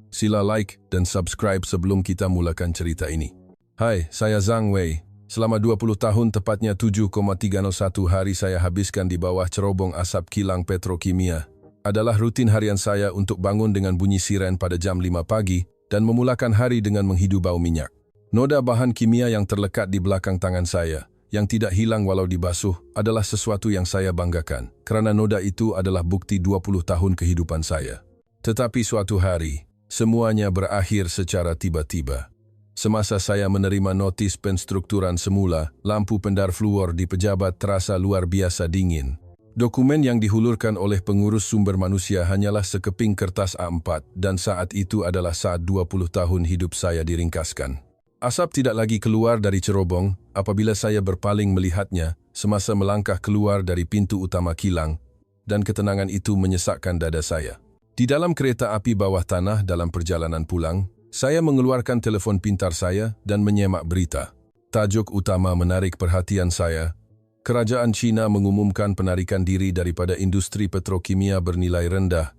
Sila like dan subscribe sebelum kita mulakan cerita ini. Hai, saya Zhang Wei. Selama 20 tahun, tepatnya 7,301 hari saya habiskan di bawah cerobong asap kilang petrokimia. Adalah rutin harian saya untuk bangun dengan bunyi siren pada jam 5 pagi dan memulakan hari dengan menghidu bau minyak. Noda bahan kimia yang terlekat di belakang tangan saya, yang tidak hilang walau dibasuh, adalah sesuatu yang saya banggakan, kerana noda itu adalah bukti 20 tahun kehidupan saya. Tetapi suatu hari, semuanya berakhir secara tiba-tiba. Semasa saya menerima notis penstrukturan semula, lampu pendar fluor di pejabat terasa luar biasa dingin. Dokumen yang dihulurkan oleh pengurus sumber manusia hanyalah sekeping kertas A4 dan saat itu adalah saat 20 tahun hidup saya diringkaskan. Asap tidak lagi keluar dari cerobong apabila saya berpaling melihatnya semasa melangkah keluar dari pintu utama kilang, dan ketenangan itu menyesakkan dada saya. Di dalam kereta api bawah tanah dalam perjalanan pulang, saya mengeluarkan telefon pintar saya dan menyemak berita. Tajuk utama menarik perhatian saya. Kerajaan China mengumumkan penarikan diri daripada industri petrokimia bernilai rendah.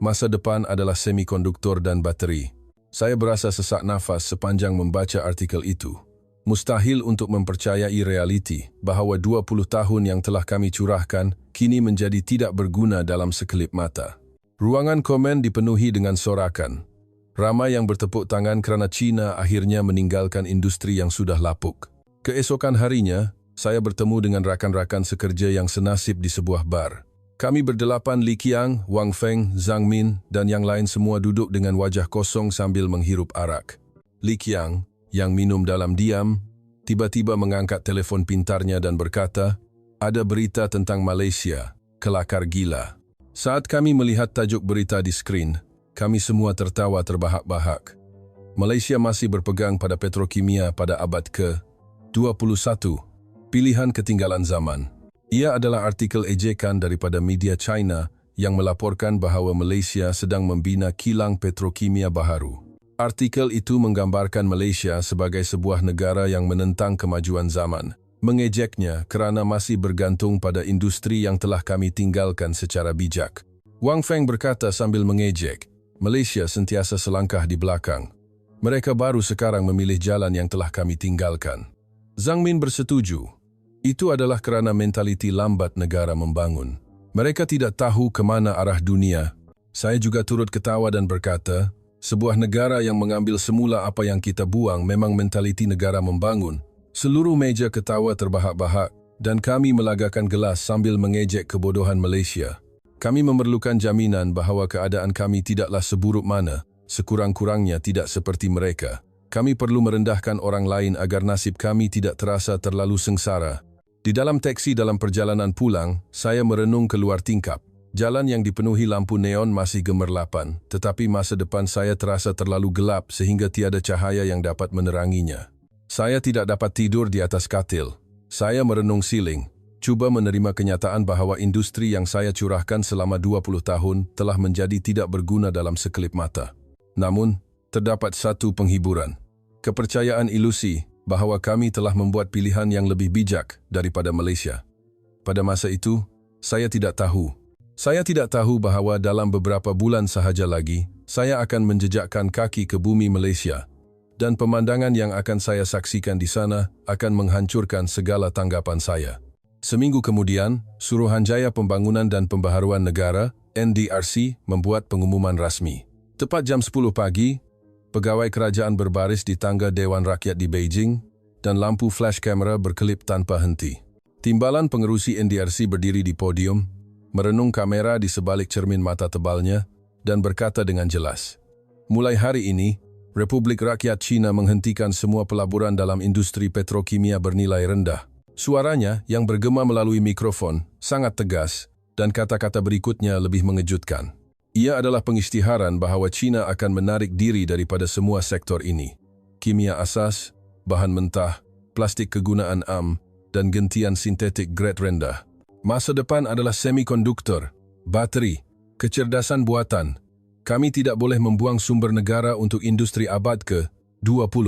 Masa depan adalah semikonduktor dan bateri. Saya berasa sesak nafas sepanjang membaca artikel itu. Mustahil untuk mempercayai realiti bahawa 20 tahun yang telah kami curahkan kini menjadi tidak berguna dalam sekelip mata. Ruangan komen dipenuhi dengan sorakan. Ramai yang bertepuk tangan kerana China akhirnya meninggalkan industri yang sudah lapuk. Keesokan harinya, saya bertemu dengan rakan-rakan sekerja yang senasib di sebuah bar. Kami berdelapan, Li Qiang, Wang Feng, Zhang Min, dan yang lain semua duduk dengan wajah kosong sambil menghirup arak. Li Qiang, yang minum dalam diam, tiba-tiba mengangkat telefon pintarnya dan berkata, "Ada berita tentang Malaysia, kelakar gila." Saat kami melihat tajuk berita di skrin, kami semua tertawa terbahak-bahak. Malaysia masih berpegang pada petrokimia pada abad ke-21, pilihan ketinggalan zaman. Ia adalah artikel ejekan daripada media China yang melaporkan bahawa Malaysia sedang membina kilang petrokimia baharu. Artikel itu menggambarkan Malaysia sebagai sebuah negara yang menentang kemajuan zaman, mengejeknya kerana masih bergantung pada industri yang telah kami tinggalkan secara bijak. Wang Feng berkata sambil mengejek, "Malaysia sentiasa selangkah di belakang. Mereka baru sekarang memilih jalan yang telah kami tinggalkan." Zhang Min bersetuju. Itu adalah kerana mentaliti lambat negara membangun. Mereka tidak tahu ke mana arah dunia. Saya juga turut ketawa dan berkata, sebuah negara yang mengambil semula apa yang kita buang memang mentaliti negara membangun. Seluruh meja ketawa terbahak-bahak dan kami melagakan gelas sambil mengejek kebodohan Malaysia. Kami memerlukan jaminan bahawa keadaan kami tidaklah seburuk mana, sekurang-kurangnya tidak seperti mereka. Kami perlu merendahkan orang lain agar nasib kami tidak terasa terlalu sengsara. Di dalam teksi dalam perjalanan pulang, saya merenung keluar tingkap. Jalan yang dipenuhi lampu neon masih gemerlapan, tetapi masa depan saya terasa terlalu gelap sehingga tiada cahaya yang dapat meneranginya. Saya tidak dapat tidur di atas katil. Saya merenung siling, cuba menerima kenyataan bahawa industri yang saya curahkan selama 20 tahun telah menjadi tidak berguna dalam sekelip mata. Namun, terdapat satu penghiburan. Kepercayaan ilusi bahawa kami telah membuat pilihan yang lebih bijak daripada Malaysia. Pada masa itu, saya tidak tahu. Saya tidak tahu bahawa dalam beberapa bulan sahaja lagi, saya akan menjejakkan kaki ke bumi Malaysia, dan pemandangan yang akan saya saksikan di sana akan menghancurkan segala tanggapan saya. Seminggu kemudian, Suruhanjaya Pembangunan dan Pembaharuan Negara, NDRC, membuat pengumuman rasmi. Tepat jam 10 pagi, pegawai kerajaan berbaris di tangga Dewan Rakyat di Beijing dan lampu flash kamera berkelip tanpa henti. Timbalan pengerusi NDRC berdiri di podium, merenung kamera di sebalik cermin mata tebalnya dan berkata dengan jelas, "Mulai hari ini, Republik Rakyat China menghentikan semua pelaburan dalam industri petrokimia bernilai rendah." Suaranya yang bergema melalui mikrofon sangat tegas dan kata-kata berikutnya lebih mengejutkan. Ia adalah pengisytiharan bahawa China akan menarik diri daripada semua sektor ini. Kimia asas, bahan mentah, plastik kegunaan am, dan gentian sintetik grade rendah. Masa depan adalah semikonduktor, bateri, kecerdasan buatan. Kami tidak boleh membuang sumber negara untuk industri abad ke-20.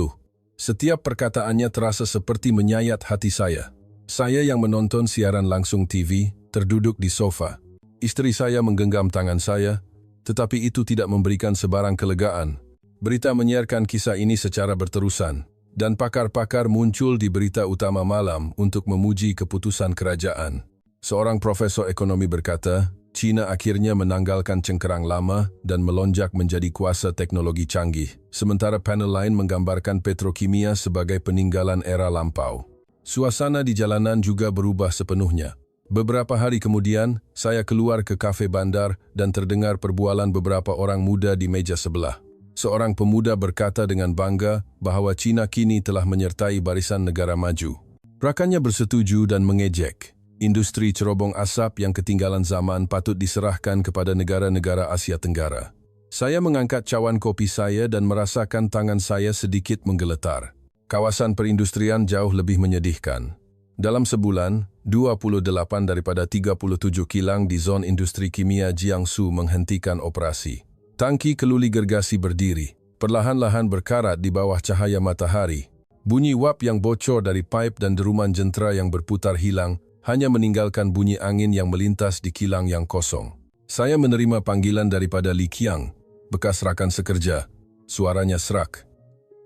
Setiap perkataannya terasa seperti menyayat hati saya. Saya yang menonton siaran langsung TV, terduduk di sofa. Isteri saya menggenggam tangan saya, tetapi itu tidak memberikan sebarang kelegaan. Berita menyiarkan kisah ini secara berterusan, dan pakar-pakar muncul di berita utama malam untuk memuji keputusan kerajaan. Seorang profesor ekonomi berkata, China akhirnya menanggalkan cengkerang lama dan melonjak menjadi kuasa teknologi canggih, sementara panel lain menggambarkan petrokimia sebagai peninggalan era lampau. Suasana di jalanan juga berubah sepenuhnya. Beberapa hari kemudian, saya keluar ke kafe bandar dan terdengar perbualan beberapa orang muda di meja sebelah. Seorang pemuda berkata dengan bangga bahwa China kini telah menyertai barisan negara maju. Rakannya bersetuju dan mengejek. Industri cerobong asap yang ketinggalan zaman patut diserahkan kepada negara-negara Asia Tenggara. Saya mengangkat cawan kopi saya dan merasakan tangan saya sedikit menggeletar. Kawasan perindustrian jauh lebih menyedihkan. Dalam sebulan, 28 daripada 37 kilang di zon industri kimia Jiangsu menghentikan operasi. Tangki keluli gergasi berdiri, perlahan-lahan berkarat di bawah cahaya matahari. Bunyi uap yang bocor dari pipe dan deruman jentera yang berputar hilang, hanya meninggalkan bunyi angin yang melintas di kilang yang kosong. Saya menerima panggilan daripada Li Qiang, bekas rakan sekerja. Suaranya serak.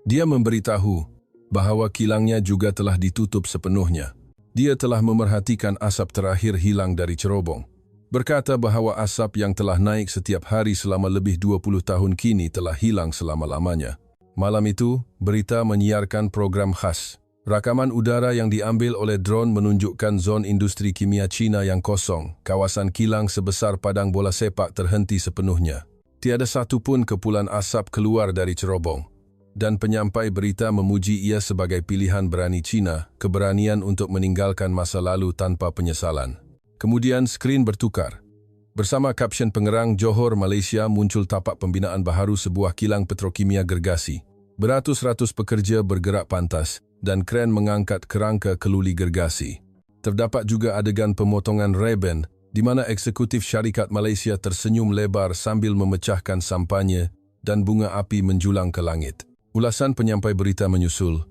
Dia memberitahu bahwa kilangnya juga telah ditutup sepenuhnya. Dia telah memerhatikan asap terakhir hilang dari cerobong. Berkata bahwa asap yang telah naik setiap hari selama lebih 20 tahun kini telah hilang selama-lamanya. Malam itu, berita menyiarkan program khas. Rakaman udara yang diambil oleh drone menunjukkan zon industri kimia China yang kosong. Kawasan kilang sebesar padang bola sepak terhenti sepenuhnya. Tiada satu pun kepulan asap keluar dari cerobong. Dan penyampai berita memuji ia sebagai pilihan berani China, keberanian untuk meninggalkan masa lalu tanpa penyesalan. Kemudian skrin bertukar. Bersama kapsen pengerang Johor, Malaysia muncul tapak pembinaan baharu sebuah kilang petrokimia gergasi. Beratus-ratus pekerja bergerak pantas dan kren mengangkat kerangka keluli gergasi. Terdapat juga adegan pemotongan reben di mana eksekutif syarikat Malaysia tersenyum lebar sambil memecahkan sampahnya dan bunga api menjulang ke langit. Ulasan penyampai berita menyusul.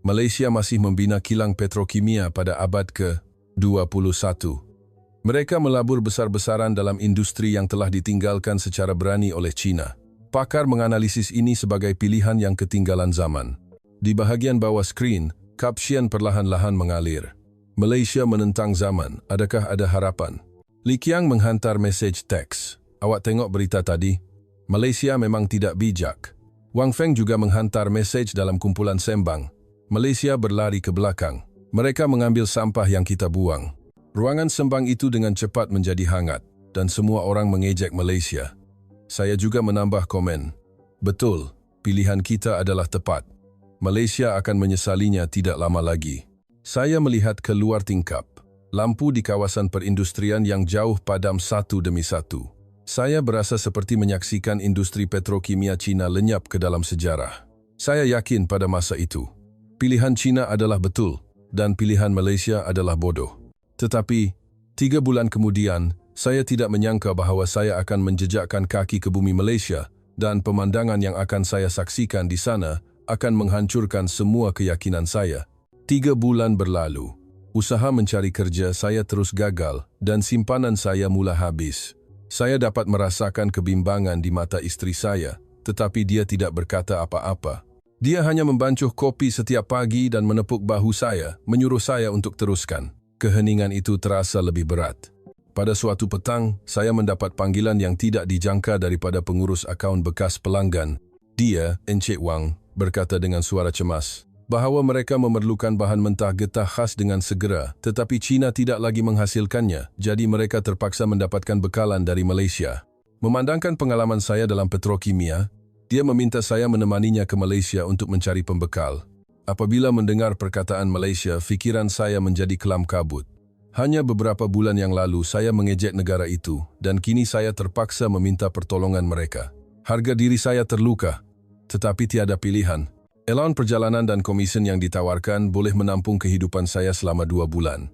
Malaysia masih membina kilang petrokimia pada abad ke-21. Mereka melabur besar-besaran dalam industri yang telah ditinggalkan secara berani oleh China. Pakar menganalisis ini sebagai pilihan yang ketinggalan zaman. Di bahagian bawah skrin, kapsian perlahan-lahan mengalir. Malaysia menentang zaman, adakah ada harapan? Li Qiang menghantar mesej teks. Awak tengok berita tadi? Malaysia memang tidak bijak. Wang Feng juga menghantar mesej dalam kumpulan sembang. Malaysia berlari ke belakang. Mereka mengambil sampah yang kita buang. Ruangan sembang itu dengan cepat menjadi hangat, dan semua orang mengejek Malaysia. Saya juga menambah komen. Betul, pilihan kita adalah tepat. Malaysia akan menyesalinya tidak lama lagi. Saya melihat keluar tingkap. Lampu di kawasan perindustrian yang jauh padam satu demi satu. Saya berasa seperti menyaksikan industri petrokimia China lenyap ke dalam sejarah. Saya yakin pada masa itu, pilihan China adalah betul dan pilihan Malaysia adalah bodoh. Tetapi, 3 bulan kemudian, saya tidak menyangka bahwa saya akan menjejakkan kaki ke bumi Malaysia dan pemandangan yang akan saya saksikan di sana akan menghancurkan semua keyakinan saya. 3 bulan berlalu. Usaha mencari kerja saya terus gagal dan simpanan saya mula habis. Saya dapat merasakan kebimbangan di mata istri saya, tetapi dia tidak berkata apa-apa. Dia hanya membancuh kopi setiap pagi dan menepuk bahu saya, menyuruh saya untuk teruskan. Keheningan itu terasa lebih berat. Pada suatu petang, saya mendapat panggilan yang tidak dijangka daripada pengurus akaun bekas pelanggan. Dia, Encik Wang, berkata dengan suara cemas, bahwa mereka memerlukan bahan mentah getah khas dengan segera, tetapi China tidak lagi menghasilkannya, jadi mereka terpaksa mendapatkan bekalan dari Malaysia. Memandangkan pengalaman saya dalam petrokimia, dia meminta saya menemaninya ke Malaysia untuk mencari pembekal. Apabila mendengar perkataan Malaysia, fikiran saya menjadi kelam kabut. Hanya beberapa bulan yang lalu saya mengejek negara itu, dan kini saya terpaksa meminta pertolongan mereka. Harga diri saya terluka, tetapi tiada pilihan. Allowance perjalanan dan komisen yang ditawarkan boleh menampung kehidupan saya selama 2 bulan.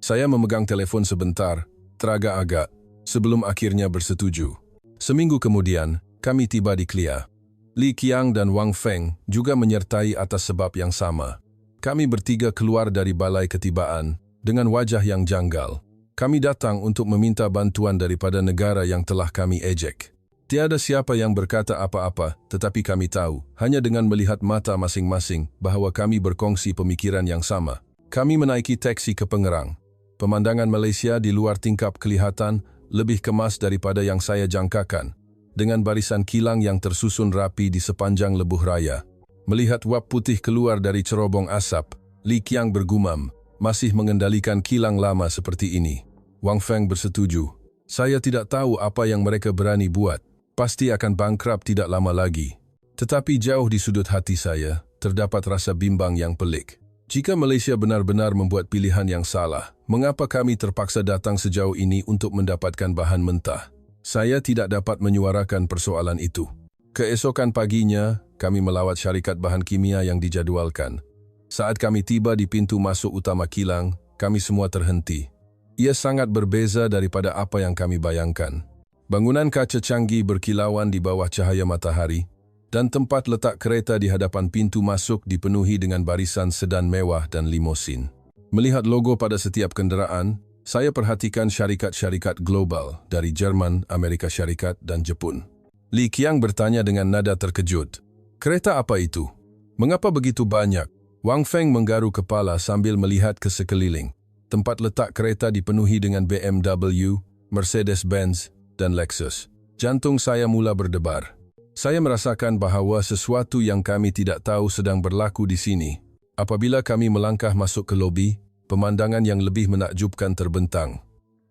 Saya memegang telepon sebentar, teragak-agak, sebelum akhirnya bersetuju. Seminggu kemudian, kami tiba di Klia. Li Qiang dan Wang Feng juga menyertai atas sebab yang sama. Kami bertiga keluar dari balai ketibaan dengan wajah yang janggal. Kami datang untuk meminta bantuan daripada negara yang telah kami ejek. Tiada siapa yang berkata apa-apa, tetapi kami tahu, hanya dengan melihat mata masing-masing, bahawa kami berkongsi pemikiran yang sama. Kami menaiki teksi ke Pengerang. Pemandangan Malaysia di luar tingkap kelihatan lebih kemas daripada yang saya jangkakan, dengan barisan kilang yang tersusun rapi di sepanjang lebuh raya. Melihat wap putih keluar dari cerobong asap, Li Qiang bergumam, masih mengendalikan kilang lama seperti ini. Wang Feng bersetuju. Saya tidak tahu apa yang mereka berani buat. Pasti akan bangkrut tidak lama lagi. Tetapi jauh di sudut hati saya, terdapat rasa bimbang yang pelik. Jika Malaysia benar-benar membuat pilihan yang salah, mengapa kami terpaksa datang sejauh ini untuk mendapatkan bahan mentah? Saya tidak dapat menyuarakan persoalan itu. Keesokan paginya, kami melawat syarikat bahan kimia yang dijadualkan. Saat kami tiba di pintu masuk utama kilang, kami semua terhenti. Ia sangat berbeza daripada apa yang kami bayangkan. Bangunan kaca canggih berkilauan di bawah cahaya matahari, dan tempat letak kereta di hadapan pintu masuk dipenuhi dengan barisan sedan mewah dan limosin. Melihat logo pada setiap kenderaan, saya perhatikan syarikat-syarikat global dari Jerman, Amerika Syarikat, dan Jepun. Li Qiang bertanya dengan nada terkejut. Kereta apa itu? Mengapa begitu banyak? Wang Feng menggaru kepala sambil melihat ke sekeliling. Tempat letak kereta dipenuhi dengan BMW, Mercedes-Benz, dan Lexus. Jantung saya mula berdebar. Saya merasakan bahawa sesuatu yang kami tidak tahu sedang berlaku di sini. Apabila kami melangkah masuk ke lobi, pemandangan yang lebih menakjubkan terbentang.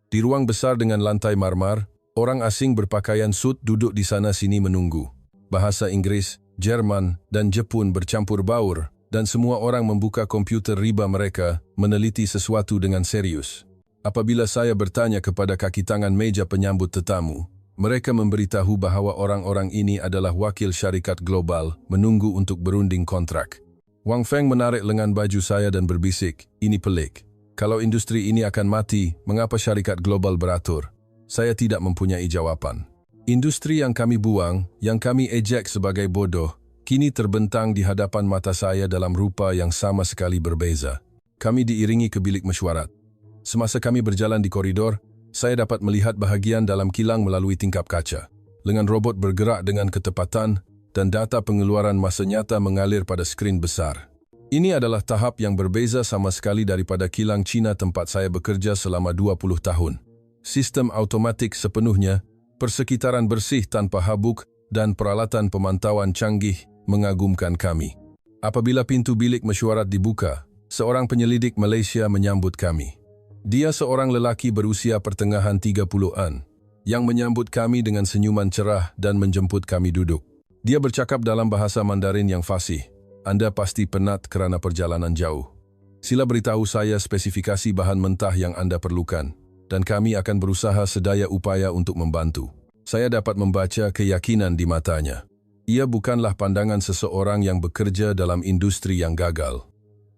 Di ruang besar dengan lantai marmar, orang asing berpakaian sut duduk di sana-sini menunggu. Bahasa Inggris, Jerman, dan Jepun bercampur baur, dan semua orang membuka komputer riba mereka, meneliti sesuatu dengan serius. Apabila saya bertanya kepada kaki tangan meja penyambut tetamu, mereka memberitahu bahawa orang-orang ini adalah wakil syarikat global menunggu untuk berunding kontrak. Wang Feng menarik lengan baju saya dan berbisik, ini pelik. Kalau industri ini akan mati, mengapa syarikat global beratur? Saya tidak mempunyai jawaban. Industri yang kami buang, yang kami ejek sebagai bodoh, kini terbentang di hadapan mata saya dalam rupa yang sama sekali berbeza. Kami diiringi ke bilik mesyuarat. Semasa kami berjalan di koridor, saya dapat melihat bahagian dalam kilang melalui tingkap kaca. Lengan robot bergerak dengan ketepatan dan data pengeluaran masa nyata mengalir pada skrin besar. Ini adalah tahap yang berbeza sama sekali daripada kilang Cina tempat saya bekerja selama 20 tahun. Sistem automatik sepenuhnya, persekitaran bersih tanpa habuk, dan peralatan pemantauan canggih mengagumkan kami. Apabila pintu bilik mesyuarat dibuka, seorang penyelidik Malaysia menyambut kami. Dia seorang lelaki berusia pertengahan 30-an, yang menyambut kami dengan senyuman cerah dan menjemput kami duduk. Dia bercakap dalam bahasa Mandarin yang fasih. Anda pasti penat kerana perjalanan jauh. Sila beritahu saya spesifikasi bahan mentah yang Anda perlukan, dan kami akan berusaha sedaya upaya untuk membantu. Saya dapat membaca keyakinan di matanya. Ia bukanlah pandangan seseorang yang bekerja dalam industri yang gagal.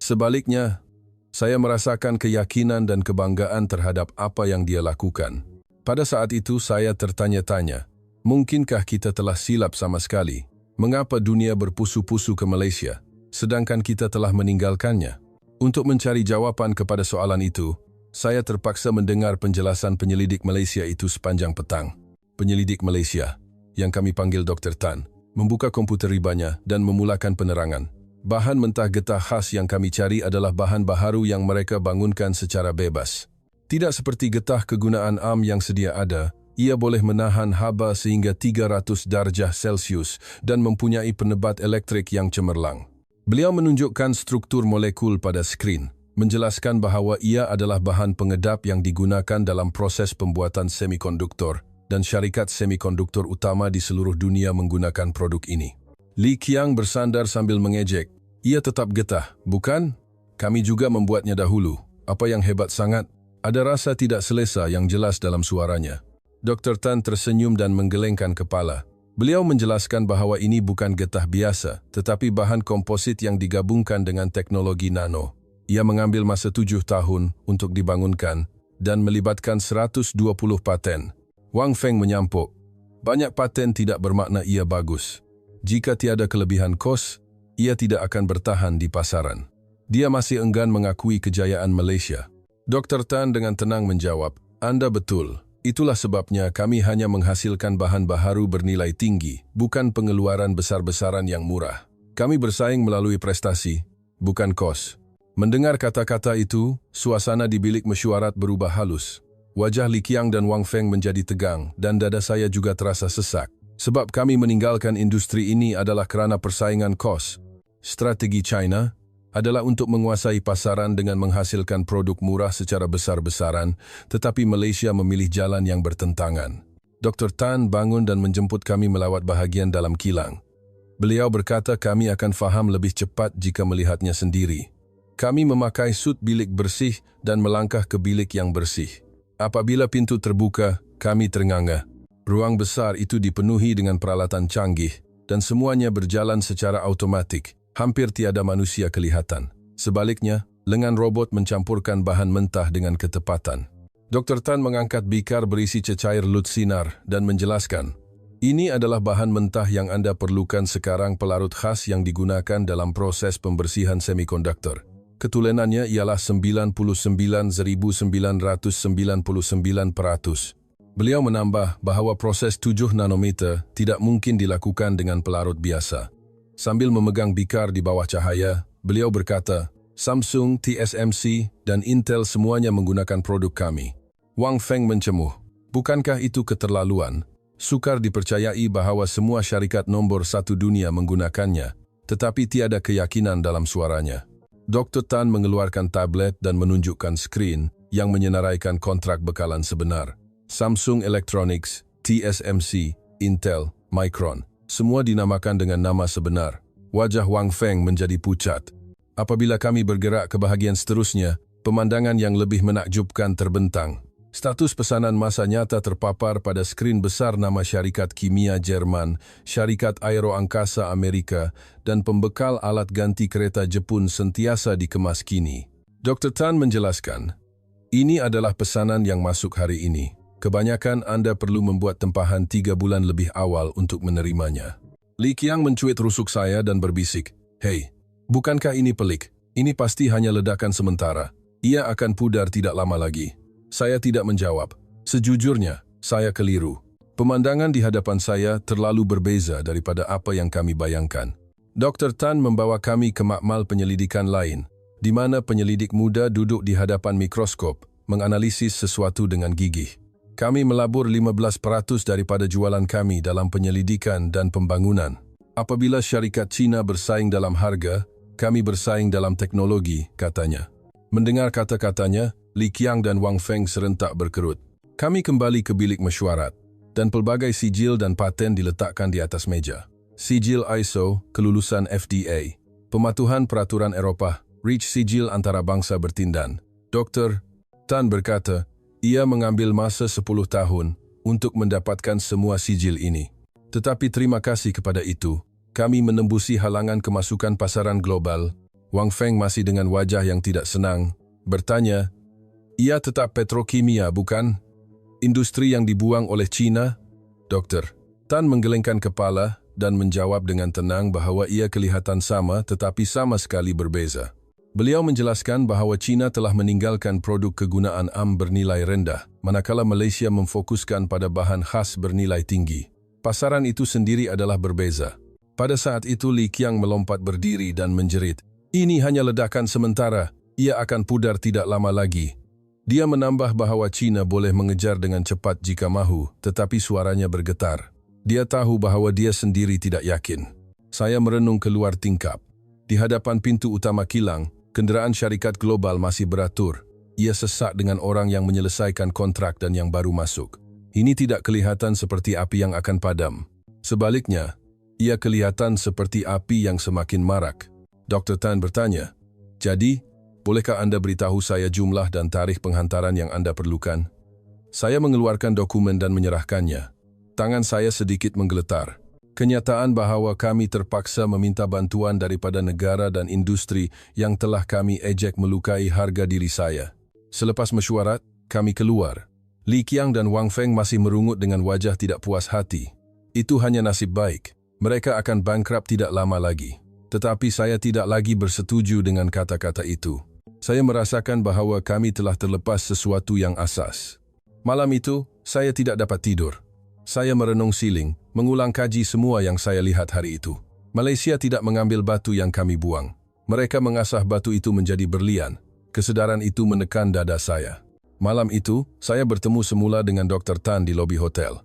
Sebaliknya, saya merasakan keyakinan dan kebanggaan terhadap apa yang dia lakukan. Pada saat itu saya tertanya-tanya, mungkinkah kita telah silap sama sekali? Mengapa dunia berpusu-pusu ke Malaysia, sedangkan kita telah meninggalkannya? Untuk mencari jawaban kepada soalan itu, saya terpaksa mendengar penjelasan penyelidik Malaysia itu sepanjang petang. Penyelidik Malaysia, yang kami panggil Dr. Tan, membuka komputer ribanya dan memulakan penerangan. Bahan mentah getah khas yang kami cari adalah bahan baharu yang mereka bangunkan secara bebas. Tidak seperti getah kegunaan am yang sedia ada, ia boleh menahan haba sehingga 300 darjah Celsius dan mempunyai penebat elektrik yang cemerlang. Beliau menunjukkan struktur molekul pada skrin, menjelaskan bahawa ia adalah bahan pengedap yang digunakan dalam proses pembuatan semikonduktor, dan syarikat semikonduktor utama di seluruh dunia menggunakan produk ini. Li Qiang bersandar sambil mengejek. Ia tetap getah, bukan? Kami juga membuatnya dahulu. Apa yang hebat sangat? Ada rasa tidak selesa yang jelas dalam suaranya. Dr. Tan tersenyum dan menggelengkan kepala. Beliau menjelaskan bahawa ini bukan getah biasa, tetapi bahan komposit yang digabungkan dengan teknologi nano. Ia mengambil masa 7 tahun untuk dibangunkan dan melibatkan 120 paten. Wang Feng menyampuk. Banyak paten tidak bermakna ia bagus. Jika tiada kelebihan kos, ia tidak akan bertahan di pasaran. Dia masih enggan mengakui kejayaan Malaysia. Dr. Tan dengan tenang menjawab, Anda betul. Itulah sebabnya kami hanya menghasilkan bahan baharu bernilai tinggi, bukan pengeluaran besar-besaran yang murah. Kami bersaing melalui prestasi, bukan kos. Mendengar kata-kata itu, suasana di bilik mesyuarat berubah halus. Wajah Li Qiang dan Wang Feng menjadi tegang dan dada saya juga terasa sesak. Sebab kami meninggalkan industri ini adalah kerana persaingan kos. Strategi China adalah untuk menguasai pasaran dengan menghasilkan produk murah secara besar-besaran, tetapi Malaysia memilih jalan yang bertentangan. Dr. Tan bangun dan menjemput kami melawat bahagian dalam kilang. Beliau berkata kami akan faham lebih cepat jika melihatnya sendiri. Kami memakai sut bilik bersih dan melangkah ke bilik yang bersih. Apabila pintu terbuka, kami ternganga. Ruang besar itu dipenuhi dengan peralatan canggih dan semuanya berjalan secara automatik. Hampir tiada manusia kelihatan. Sebaliknya, lengan robot mencampurkan bahan mentah dengan ketepatan. Dr. Tan mengangkat bikar berisi cecair lut sinar dan menjelaskan, ini adalah bahan mentah yang Anda perlukan sekarang, pelarut khas yang digunakan dalam proses pembersihan semikonduktor. Ketulenannya ialah 99,999%. Beliau menambah bahawa proses 7 nanometer tidak mungkin dilakukan dengan pelarut biasa. Sambil memegang bikar di bawah cahaya, beliau berkata, Samsung, TSMC, dan Intel semuanya menggunakan produk kami. Wang Feng mencemuh. Bukankah itu keterlaluan? Sukar dipercayai bahawa semua syarikat nombor 1 dunia menggunakannya, tetapi tiada keyakinan dalam suaranya. Dr. Tan mengeluarkan tablet dan menunjukkan skrin yang menyenaraikan kontrak bekalan sebenar. Samsung Electronics, TSMC, Intel, Micron. Semua dinamakan dengan nama sebenar. Wajah Wang Feng menjadi pucat. Apabila kami bergerak ke bahagian seterusnya, pemandangan yang lebih menakjubkan terbentang. Status pesanan masa nyata terpapar pada skrin besar nama syarikat kimia Jerman, syarikat aeroangkasa Amerika, dan pembekal alat ganti kereta Jepun sentiasa dikemas kini. Dr. Tan menjelaskan, ini adalah pesanan yang masuk hari ini. Kebanyakan Anda perlu membuat tempahan 3 bulan lebih awal untuk menerimanya. Li Qiang mencuit rusuk saya dan berbisik, Hei, bukankah ini pelik? Ini pasti hanya ledakan sementara. Ia akan pudar tidak lama lagi. Saya tidak menjawab. Sejujurnya, saya keliru. Pemandangan di hadapan saya terlalu berbeza daripada apa yang kami bayangkan. Dr. Tan membawa kami ke makmal penyelidikan lain, di mana penyelidik muda duduk di hadapan mikroskop, menganalisis sesuatu dengan gigih. Kami melabur 15% daripada jualan kami dalam penyelidikan dan pembangunan. Apabila syarikat Cina bersaing dalam harga, kami bersaing dalam teknologi, katanya. Mendengar kata-katanya, Li Qiang dan Wang Feng serentak berkerut. Kami kembali ke bilik mesyuarat, dan pelbagai sijil dan paten diletakkan di atas meja. Sijil ISO, kelulusan FDA, pematuhan peraturan Eropah, REACH sijil antarabangsa bertindan. Dr. Tan berkata, ia mengambil masa 10 tahun untuk mendapatkan semua sijil ini. Tetapi terima kasih kepada itu, kami menembusi halangan kemasukan pasaran global. Wang Feng masih dengan wajah yang tidak senang, bertanya, ia tetap petrokimia, bukan? Industri yang dibuang oleh China? Dr. Tan menggelengkan kepala dan menjawab dengan tenang bahawa ia kelihatan sama tetapi sama sekali berbeza. Beliau menjelaskan bahawa China telah meninggalkan produk kegunaan AM bernilai rendah, manakala Malaysia memfokuskan pada bahan khas bernilai tinggi. Pasaran itu sendiri adalah berbeza. Pada saat itu Li Qiang melompat berdiri dan menjerit, ini hanya ledakan sementara, ia akan pudar tidak lama lagi. Dia menambah bahawa China boleh mengejar dengan cepat jika mahu, tetapi suaranya bergetar. Dia tahu bahawa dia sendiri tidak yakin. Saya merenung keluar tingkap. Di hadapan pintu utama kilang, kenderaan syarikat global masih beratur. Ia sesak dengan orang yang menyelesaikan kontrak dan yang baru masuk. Ini tidak kelihatan seperti api yang akan padam. Sebaliknya, ia kelihatan seperti api yang semakin marak. Dr. Tan bertanya, jadi, bolehkah Anda beritahu saya jumlah dan tarikh penghantaran yang Anda perlukan? Saya mengeluarkan dokumen dan menyerahkannya. Tangan saya sedikit menggeletar. Kenyataan bahawa kami terpaksa meminta bantuan daripada negara dan industri yang telah kami ejek melukai harga diri saya. Selepas mesyuarat, kami keluar. Li Qiang dan Wang Feng masih merungut dengan wajah tidak puas hati. Itu hanya nasib baik. Mereka akan bankrupt tidak lama lagi. Tetapi saya tidak lagi bersetuju dengan kata-kata itu. Saya merasakan bahawa kami telah terlepas sesuatu yang asas. Malam itu, saya tidak dapat tidur. Saya merenung siling, mengulang kaji semua yang saya lihat hari itu. Malaysia tidak mengambil batu yang kami buang. Mereka mengasah batu itu menjadi berlian. Kesedaran itu menekan dada saya. Malam itu, saya bertemu semula dengan Dr. Tan di lobi hotel.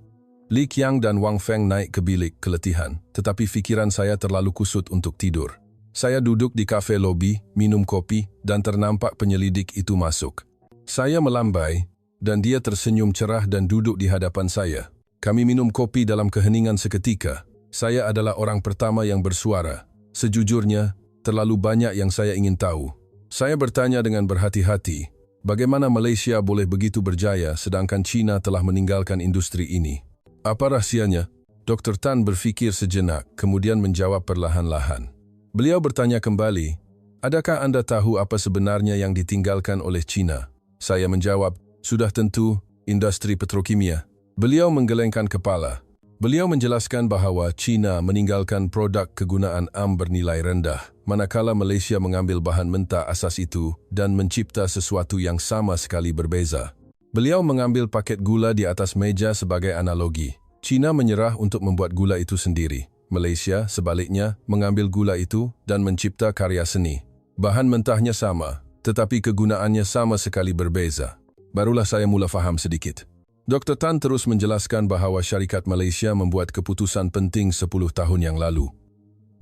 Li Qiang dan Wang Feng naik ke bilik keletihan, tetapi fikiran saya terlalu kusut untuk tidur. Saya duduk di kafe lobi, minum kopi, dan ternampak penyelidik itu masuk. Saya melambai, dan dia tersenyum cerah dan duduk di hadapan saya. Kami minum kopi dalam keheningan seketika. Saya adalah orang pertama yang bersuara. Sejujurnya, terlalu banyak yang saya ingin tahu. Saya bertanya dengan berhati-hati, bagaimana Malaysia boleh begitu berjaya sedangkan China telah meninggalkan industri ini? Apa rahsianya? Dr. Tan berfikir sejenak, kemudian menjawab perlahan-lahan. Beliau bertanya kembali, adakah Anda tahu apa sebenarnya yang ditinggalkan oleh China? Saya menjawab, sudah tentu, industri petrokimia. Beliau menggelengkan kepala. Beliau menjelaskan bahawa China meninggalkan produk kegunaan AM bernilai rendah, manakala Malaysia mengambil bahan mentah asas itu dan mencipta sesuatu yang sama sekali berbeza. Beliau mengambil paket gula di atas meja sebagai analogi. China menyerah untuk membuat gula itu sendiri. Malaysia, sebaliknya, mengambil gula itu dan mencipta karya seni. Bahan mentahnya sama, tetapi kegunaannya sama sekali berbeza. Barulah saya mula faham sedikit. Dr. Tan terus menjelaskan bahawa syarikat Malaysia membuat keputusan penting 10 tahun yang lalu.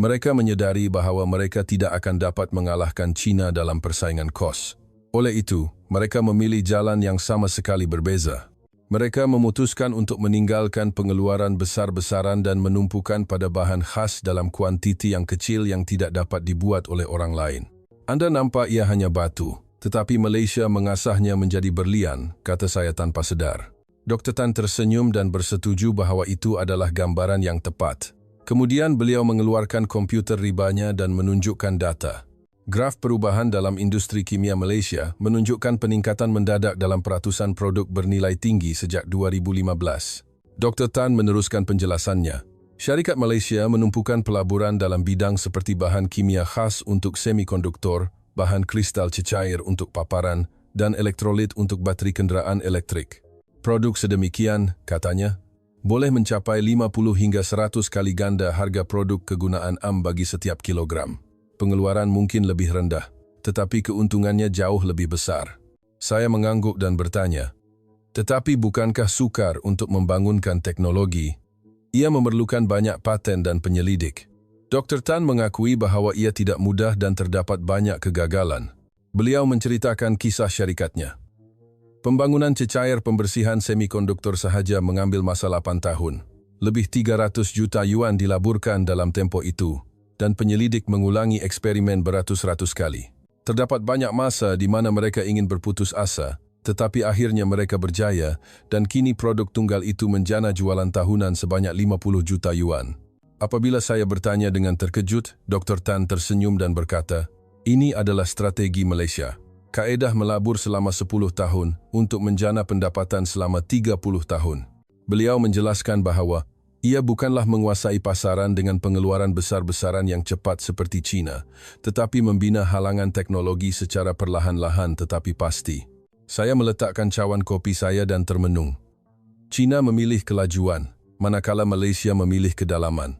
Mereka menyedari bahawa mereka tidak akan dapat mengalahkan China dalam persaingan kos. Oleh itu, mereka memilih jalan yang sama sekali berbeza. Mereka memutuskan untuk meninggalkan pengeluaran besar-besaran dan menumpukan pada bahan khas dalam kuantiti yang kecil yang tidak dapat dibuat oleh orang lain. Anda nampak ia hanya batu, tetapi Malaysia mengasahnya menjadi berlian, kata saya tanpa sedar. Dr. Tan tersenyum dan bersetuju bahawa itu adalah gambaran yang tepat. Kemudian beliau mengeluarkan komputer ribanya dan menunjukkan data. Graf perubahan dalam industri kimia Malaysia menunjukkan peningkatan mendadak dalam peratusan produk bernilai tinggi sejak 2015. Dr. Tan meneruskan penjelasannya. Syarikat Malaysia menumpukan pelaburan dalam bidang seperti bahan kimia khas untuk semikonduktor, bahan kristal cecair untuk paparan, dan elektrolit untuk bateri kenderaan elektrik. Produk sedemikian, katanya, boleh mencapai 50 hingga 100 kali ganda harga produk kegunaan AM bagi setiap kilogram. Pengeluaran mungkin lebih rendah, tetapi keuntungannya jauh lebih besar. Saya mengangguk dan bertanya, tetapi bukankah sukar untuk membangunkan teknologi? Ia memerlukan banyak paten dan penyelidik. Dr. Tan mengakui bahawa ia tidak mudah dan terdapat banyak kegagalan. Beliau menceritakan kisah syarikatnya. Pembangunan cecair pembersihan semikonduktor sahaja mengambil masa 8 tahun. Lebih 300 juta yuan dilaburkan dalam tempoh itu, dan penyelidik mengulangi eksperimen beratus-ratus kali. Terdapat banyak masa di mana mereka ingin berputus asa, tetapi akhirnya mereka berjaya, dan kini produk tunggal itu menjana jualan tahunan sebanyak 50 juta yuan. Apabila saya bertanya dengan terkejut, Dr. Tan tersenyum dan berkata, ini adalah strategi Malaysia. Kaedah melabur selama 10 tahun untuk menjana pendapatan selama 30 tahun. Beliau menjelaskan bahawa ia bukanlah menguasai pasaran dengan pengeluaran besar-besaran yang cepat seperti China, tetapi membina halangan teknologi secara perlahan-lahan tetapi pasti. Saya meletakkan cawan kopi saya dan termenung. China memilih kelajuan, manakala Malaysia memilih kedalaman.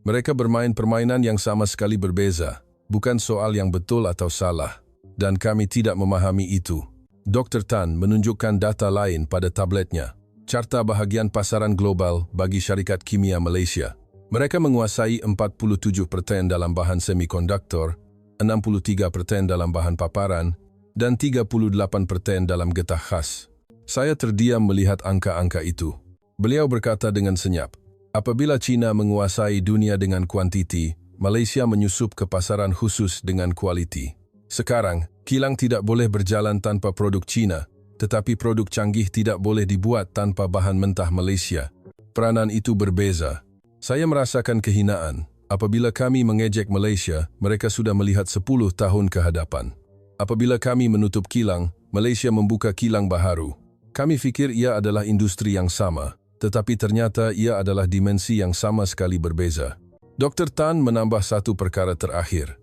Mereka bermain permainan yang sama sekali berbeza, bukan soal yang betul atau salah, dan kami tidak memahami itu. Dr. Tan menunjukkan data lain pada tabletnya. Carta bahagian pasaran global bagi syarikat kimia Malaysia. Mereka menguasai 47% dalam bahan semikonduktor, 63% dalam bahan paparan, dan 38% dalam getah khas. Saya terdiam melihat angka-angka itu. Beliau berkata dengan senyap, apabila China menguasai dunia dengan kuantiti, Malaysia menyusup ke pasaran khusus dengan kualiti. Sekarang, kilang tidak boleh berjalan tanpa produk China, tetapi produk canggih tidak boleh dibuat tanpa bahan mentah Malaysia. Peranan itu berbeza. Saya merasakan kehinaan. Apabila kami mengejek Malaysia, mereka sudah melihat 10 tahun ke hadapan. Apabila kami menutup kilang, Malaysia membuka kilang baharu. Kami fikir ia adalah industri yang sama, tetapi ternyata ia adalah dimensi yang sama sekali berbeza. Dr. Tan menambah satu perkara terakhir.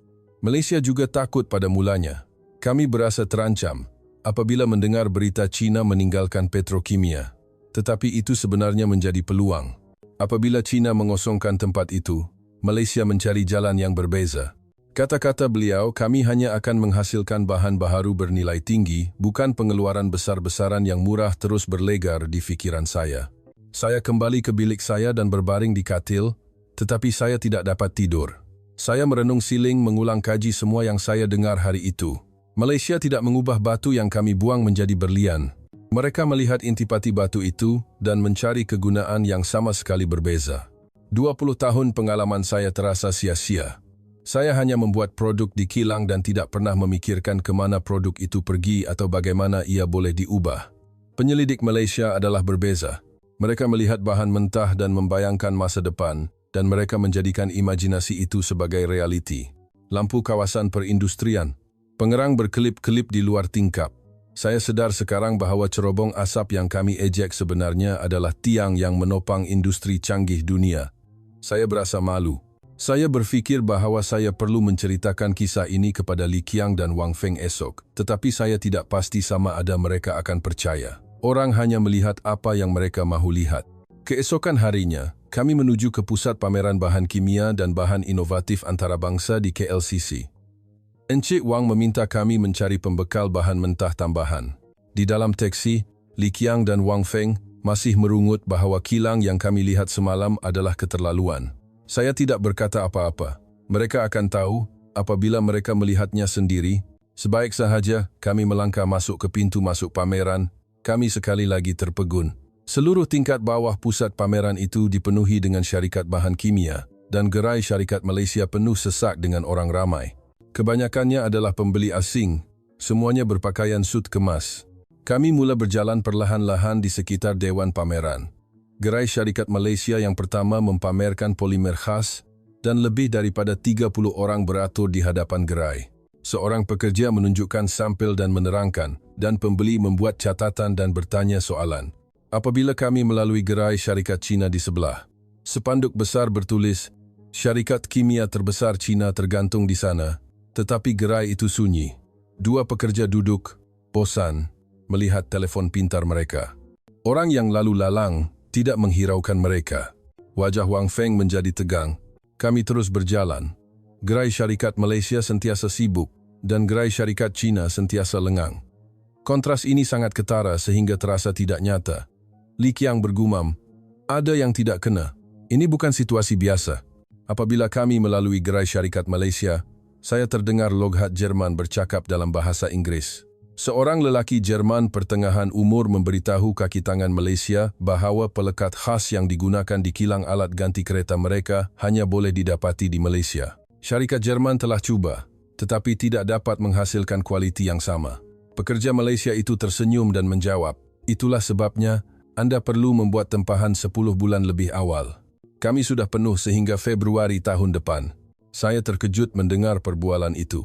Malaysia juga takut pada mulanya. Kami berasa terancam apabila mendengar berita China meninggalkan petrokimia. Tetapi itu sebenarnya menjadi peluang. Apabila China mengosongkan tempat itu, Malaysia mencari jalan yang berbeza. Kata-kata beliau, kami hanya akan menghasilkan bahan baharu bernilai tinggi, bukan pengeluaran besar-besaran yang murah terus berlegar di fikiran saya. Saya kembali ke bilik saya dan berbaring di katil, tetapi saya tidak dapat tidur. Saya merenung siling mengulang kaji semua yang saya dengar hari itu. Malaysia tidak mengubah batu yang kami buang menjadi berlian. Mereka melihat intipati batu itu dan mencari kegunaan yang sama sekali berbeza. 20 tahun pengalaman saya terasa sia-sia. Saya hanya membuat produk di kilang dan tidak pernah memikirkan kemana produk itu pergi atau bagaimana ia boleh diubah. Penyelidik Malaysia adalah berbeza. Mereka melihat bahan mentah dan membayangkan masa depan, dan mereka menjadikan imajinasi itu sebagai realiti. Lampu kawasan perindustrian. Pengerang berkelip-kelip di luar tingkap. Saya sedar sekarang bahawa cerobong asap yang kami ejek sebenarnya adalah tiang yang menopang industri canggih dunia. Saya berasa malu. Saya berfikir bahawa saya perlu menceritakan kisah ini kepada Li Qiang dan Wang Feng esok, tetapi saya tidak pasti sama ada mereka akan percaya. Orang hanya melihat apa yang mereka mahu lihat. Keesokan harinya, kami menuju ke pusat pameran bahan kimia dan bahan inovatif antarabangsa di KLCC. Encik Wang meminta kami mencari pembekal bahan mentah tambahan. Di dalam teksi, Li Qiang dan Wang Feng masih merungut bahawa kilang yang kami lihat semalam adalah keterlaluan. Saya tidak berkata apa-apa. Mereka akan tahu apabila mereka melihatnya sendiri. Sebaik sahaja kami melangkah masuk ke pintu masuk pameran, kami sekali lagi terpegun. Seluruh tingkat bawah pusat pameran itu dipenuhi dengan syarikat bahan kimia, dan gerai syarikat Malaysia penuh sesak dengan orang ramai. Kebanyakannya adalah pembeli asing, semuanya berpakaian sut kemas. Kami mula berjalan perlahan-lahan di sekitar Dewan Pameran. Gerai syarikat Malaysia yang pertama mempamerkan polimer khas dan lebih daripada 30 orang beratur di hadapan gerai. Seorang pekerja menunjukkan sampel dan menerangkan, dan pembeli membuat catatan dan bertanya soalan. Apabila kami melalui gerai syarikat Cina di sebelah, sepanduk besar bertulis, "Syarikat kimia terbesar Cina tergantung di sana." Tetapi gerai itu sunyi. Dua pekerja duduk, bosan, melihat telefon pintar mereka. Orang yang lalu lalang tidak menghiraukan mereka. Wajah Wang Feng menjadi tegang. Kami terus berjalan. Gerai syarikat Malaysia sentiasa sibuk, dan gerai syarikat Cina sentiasa lengang. Kontras ini sangat ketara sehingga terasa tidak nyata. Li Qiang bergumam, "Ada yang tidak kena. Ini bukan situasi biasa." Apabila kami melalui gerai syarikat Malaysia, saya terdengar loghat Jerman bercakap dalam bahasa Inggris. Seorang lelaki Jerman pertengahan umur memberitahu kaki tangan Malaysia bahawa pelekat khas yang digunakan di kilang alat ganti kereta mereka hanya boleh didapati di Malaysia. Syarikat Jerman telah cuba, tetapi tidak dapat menghasilkan kualiti yang sama. Pekerja Malaysia itu tersenyum dan menjawab, "Itulah sebabnya Anda perlu membuat tempahan 10 bulan lebih awal. Kami sudah penuh sehingga Februari tahun depan." Saya terkejut mendengar perbualan itu.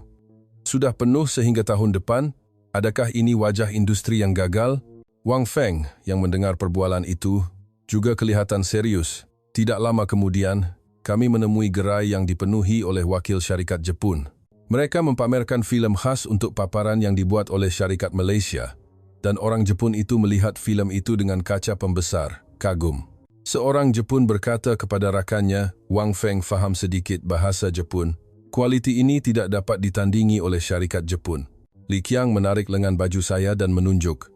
Sudah penuh sehingga tahun depan? Adakah ini wajah industri yang gagal? Wang Feng yang mendengar perbualan itu juga kelihatan serius. Tidak lama kemudian, kami menemui gerai yang dipenuhi oleh wakil syarikat Jepun. Mereka mempamerkan filem khas untuk paparan yang dibuat oleh syarikat Malaysia, dan orang Jepun itu melihat filem itu dengan kaca pembesar, kagum. Seorang Jepun berkata kepada rakannya, Wang Feng faham sedikit bahasa Jepun. Kualiti ini tidak dapat ditandingi oleh syarikat Jepun. Li Qiang menarik lengan baju saya dan menunjuk.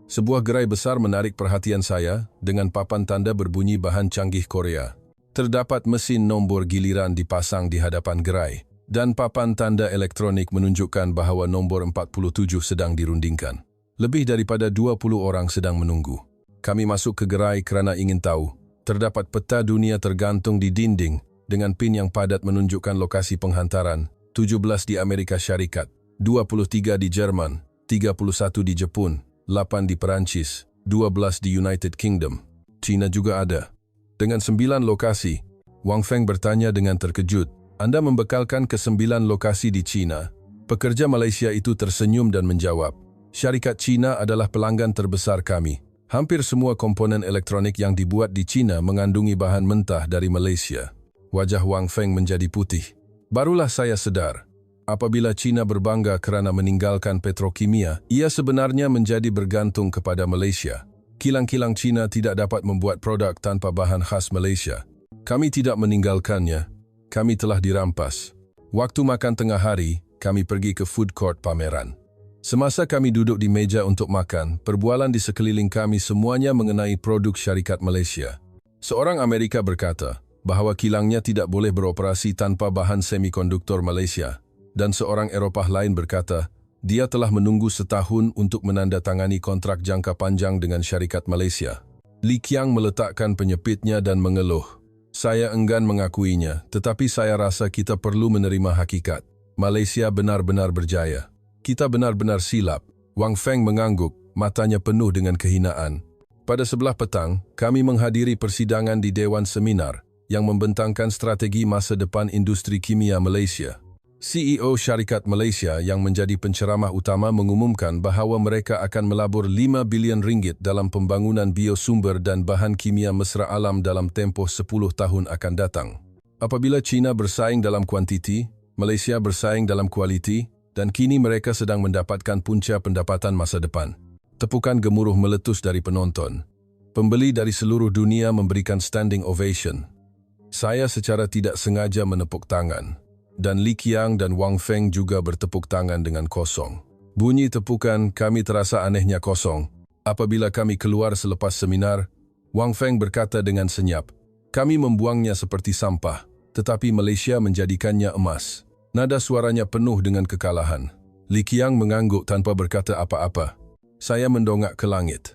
Sebuah gerai besar menarik perhatian saya dengan papan tanda berbunyi bahan canggih Korea. Terdapat mesin nombor giliran dipasang di hadapan gerai, dan papan tanda elektronik menunjukkan bahawa nombor 47 sedang dirundingkan. Lebih daripada 20 orang sedang menunggu. Kami masuk ke gerai kerana ingin tahu. Terdapat peta dunia tergantung di dinding dengan pin yang padat menunjukkan lokasi penghantaran. 17 di Amerika Syarikat, 23 di Jerman, 31 di Jepun, 8 di Perancis, 12 di United Kingdom. China juga ada. Dengan 9 lokasi, Wang Feng bertanya dengan terkejut, "Anda membekalkan ke 9 lokasi di China?" Pekerja Malaysia itu tersenyum dan menjawab, "Syarikat China adalah pelanggan terbesar kami. Hampir semua komponen elektronik yang dibuat di China mengandungi bahan mentah dari Malaysia." Wajah Wang Feng menjadi putih. Barulah saya sedar. Apabila China berbangga kerana meninggalkan petrokimia, ia sebenarnya menjadi bergantung kepada Malaysia. Kilang-kilang China tidak dapat membuat produk tanpa bahan khas Malaysia. Kami tidak meninggalkannya. Kami telah dirampas. Waktu makan tengah hari, kami pergi ke food court pameran. Semasa kami duduk di meja untuk makan, perbualan di sekeliling kami semuanya mengenai produk syarikat Malaysia. Seorang Amerika berkata bahawa kilangnya tidak boleh beroperasi tanpa bahan semikonduktor Malaysia. Dan seorang Eropah lain berkata, dia telah menunggu setahun untuk menandatangani kontrak jangka panjang dengan syarikat Malaysia. Li Qiang meletakkan penyepitnya dan mengeluh. Saya enggan mengakuinya, tetapi saya rasa kita perlu menerima hakikat. Malaysia benar-benar berjaya. Kita benar-benar silap. Wang Feng mengangguk, matanya penuh dengan kehinaan. Pada sebelah petang, kami menghadiri persidangan di Dewan Seminar yang membentangkan strategi masa depan industri kimia Malaysia. CEO syarikat Malaysia yang menjadi penceramah utama mengumumkan bahawa mereka akan melabur 5 bilion ringgit dalam pembangunan biosumber dan bahan kimia mesra alam dalam tempoh 10 tahun akan datang. Apabila China bersaing dalam kuantiti, Malaysia bersaing dalam kualiti, dan kini mereka sedang mendapatkan punca pendapatan masa depan. Tepukan gemuruh meletus dari penonton. Pembeli dari seluruh dunia memberikan standing ovation. Saya secara tidak sengaja menepuk tangan. Dan Li Qiang dan Wang Feng juga bertepuk tangan dengan kosong. Bunyi tepukan kami terasa anehnya kosong. Apabila kami keluar selepas seminar, Wang Feng berkata dengan senyap, kami membuangnya seperti sampah, tetapi Malaysia menjadikannya emas. Nada suaranya penuh dengan kekalahan. Li Qiang mengangguk tanpa berkata apa-apa. Saya mendongak ke langit.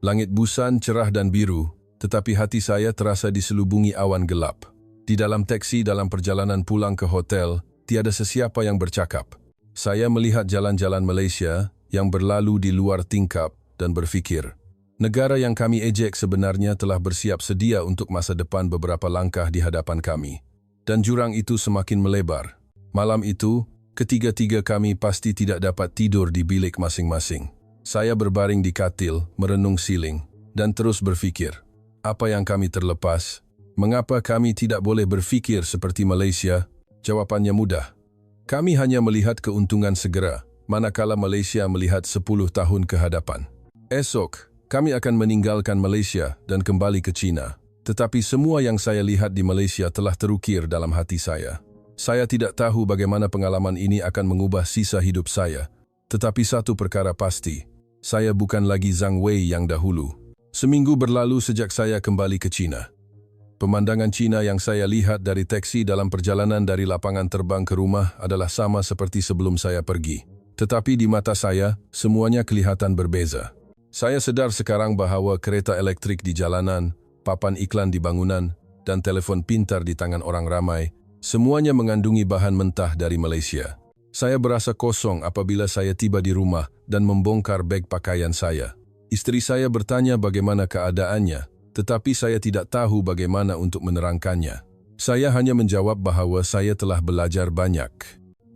Langit busan, cerah dan biru, tetapi hati saya terasa diselubungi awan gelap. Di dalam teksi dalam perjalanan pulang ke hotel, tiada sesiapa yang bercakap. Saya melihat jalan-jalan Malaysia yang berlalu di luar tingkap dan berfikir, negara yang kami ejek sebenarnya telah bersiap sedia untuk masa depan beberapa langkah di hadapan kami. Dan jurang itu semakin melebar. Malam itu, ketiga-tiga kami pasti tidak dapat tidur di bilik masing-masing. Saya berbaring di katil, merenung siling, dan terus berfikir, apa yang kami terlepas? Mengapa kami tidak boleh berfikir seperti Malaysia? Jawapannya mudah. Kami hanya melihat keuntungan segera, manakala Malaysia melihat 10 tahun ke hadapan. Esok, kami akan meninggalkan Malaysia dan kembali ke China. Tetapi semua yang saya lihat di Malaysia telah terukir dalam hati saya. Saya tidak tahu bagaimana pengalaman ini akan mengubah sisa hidup saya. Tetapi satu perkara pasti, saya bukan lagi Zhang Wei yang dahulu. Seminggu berlalu sejak saya kembali ke China. Pemandangan China yang saya lihat dari teksi dalam perjalanan dari lapangan terbang ke rumah adalah sama seperti sebelum saya pergi. Tetapi di mata saya, semuanya kelihatan berbeza. Saya sedar sekarang bahawa kereta elektrik di jalanan, papan iklan di bangunan, dan telefon pintar di tangan orang ramai, semuanya mengandungi bahan mentah dari Malaysia. Saya berasa kosong apabila saya tiba di rumah dan membongkar beg pakaian saya. Istri saya bertanya bagaimana keadaannya, tetapi saya tidak tahu bagaimana untuk menerangkannya. Saya hanya menjawab bahawa saya telah belajar banyak.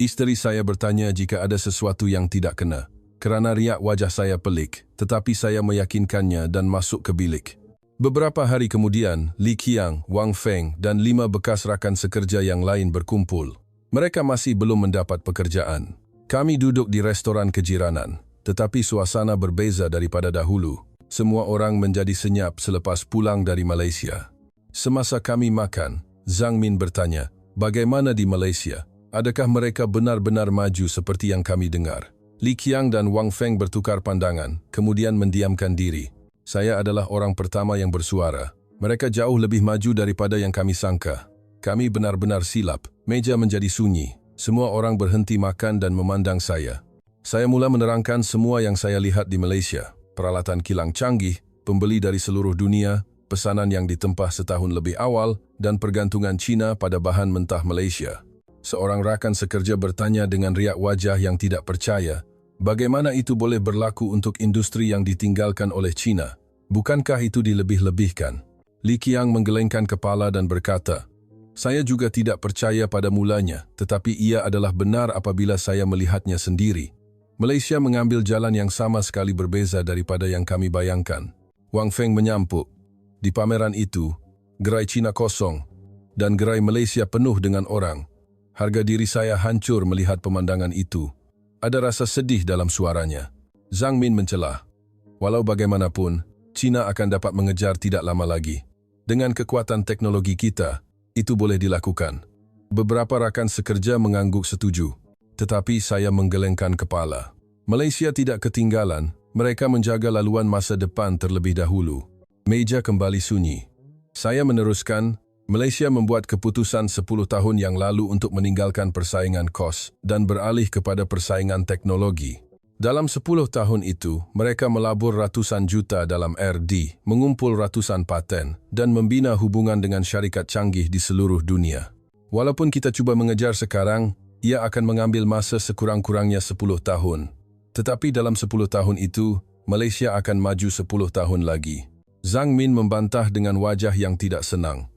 Istri saya bertanya jika ada sesuatu yang tidak kena. Kerana riak wajah saya pelik, tetapi saya meyakinkannya dan masuk ke bilik. Beberapa hari kemudian, Li Qiang, Wang Feng dan 5 bekas rakan sekerja yang lain berkumpul. Mereka masih belum mendapat pekerjaan. Kami duduk di restoran kejiranan, tetapi suasana berbeza daripada dahulu. Semua orang menjadi senyap selepas pulang dari Malaysia. Semasa kami makan, Zhang Min bertanya, bagaimana di Malaysia? Adakah mereka benar-benar maju seperti yang kami dengar? Li Qiang dan Wang Feng bertukar pandangan, kemudian mendiamkan diri. Saya adalah orang pertama yang bersuara. Mereka jauh lebih maju daripada yang kami sangka. Kami benar-benar silap. Meja menjadi sunyi. Semua orang berhenti makan dan memandang saya. Saya mula menerangkan semua yang saya lihat di Malaysia. Peralatan kilang canggih, pembeli dari seluruh dunia, pesanan yang ditempah setahun lebih awal, dan pergantungan China pada bahan mentah Malaysia. Seorang rakan sekerja bertanya dengan riak wajah yang tidak percaya, bagaimana itu boleh berlaku untuk industri yang ditinggalkan oleh China? Bukankah itu dilebih-lebihkan? Li Qiang menggelengkan kepala dan berkata, saya juga tidak percaya pada mulanya, tetapi ia adalah benar apabila saya melihatnya sendiri. Malaysia mengambil jalan yang sama sekali berbeza daripada yang kami bayangkan. Wang Feng menyampuk. Di pameran itu, gerai China kosong dan gerai Malaysia penuh dengan orang. Harga diri saya hancur melihat pemandangan itu. Ada rasa sedih dalam suaranya. Zhang Min mencela. Walau bagaimanapun, China akan dapat mengejar tidak lama lagi. Dengan kekuatan teknologi kita, itu boleh dilakukan. Beberapa rakan sekerja mengangguk setuju. Tetapi saya menggelengkan kepala. Malaysia tidak ketinggalan. Mereka menjaga laluan masa depan terlebih dahulu. Meja kembali sunyi. Saya meneruskan, Malaysia membuat keputusan 10 tahun yang lalu untuk meninggalkan persaingan kos dan beralih kepada persaingan teknologi. Dalam 10 tahun itu, mereka melabur ratusan juta dalam R&D, mengumpul ratusan paten, dan membina hubungan dengan syarikat canggih di seluruh dunia. Walaupun kita cuba mengejar sekarang, ia akan mengambil masa sekurang-kurangnya 10 tahun. Tetapi dalam 10 tahun itu, Malaysia akan maju 10 tahun lagi. Zhang Min membantah dengan wajah yang tidak senang.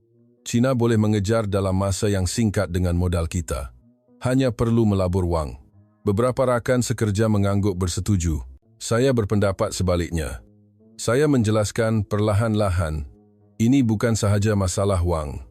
China boleh mengejar dalam masa yang singkat dengan modal kita. Hanya perlu melabur wang. Beberapa rakan sekerja mengangguk bersetuju. Saya berpendapat sebaliknya. Saya menjelaskan perlahan-lahan, ini bukan sahaja masalah wang.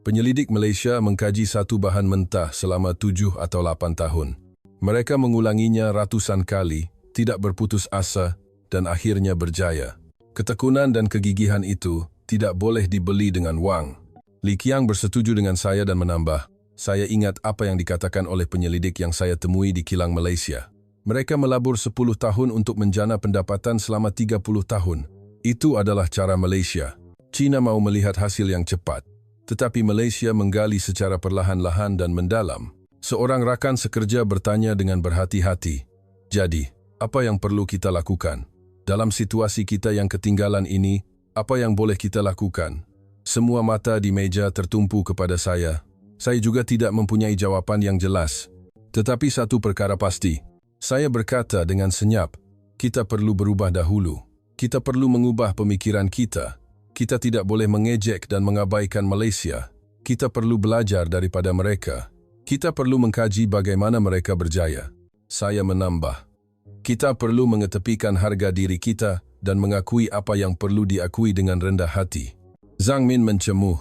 Penyelidik Malaysia mengkaji satu bahan mentah selama 7 atau 8 tahun. Mereka mengulanginya ratusan kali, tidak berputus asa, dan akhirnya berjaya. Ketekunan dan kegigihan itu tidak boleh dibeli dengan wang. Li Qiang bersetuju dengan saya dan menambah, saya ingat apa yang dikatakan oleh penyelidik yang saya temui di kilang Malaysia. Mereka melabur 10 tahun untuk menjana pendapatan selama 30 tahun. Itu adalah cara Malaysia. China mau melihat hasil yang cepat. Tetapi Malaysia menggali secara perlahan-lahan dan mendalam. Seorang rakan sekerja bertanya dengan berhati-hati. Jadi, apa yang perlu kita lakukan? Dalam situasi kita yang ketinggalan ini, apa yang boleh kita lakukan? Semua mata di meja tertumpu kepada saya. Saya juga tidak mempunyai jawaban yang jelas. Tetapi satu perkara pasti. Saya berkata dengan senyap, kita perlu berubah dahulu. Kita perlu mengubah pemikiran kita. Kita tidak boleh mengejek dan mengabaikan Malaysia. Kita perlu belajar daripada mereka. Kita perlu mengkaji bagaimana mereka berjaya. Saya menambah. Kita perlu mengetepikan harga diri kita dan mengakui apa yang perlu diakui dengan rendah hati. Zhang Min mencemuh.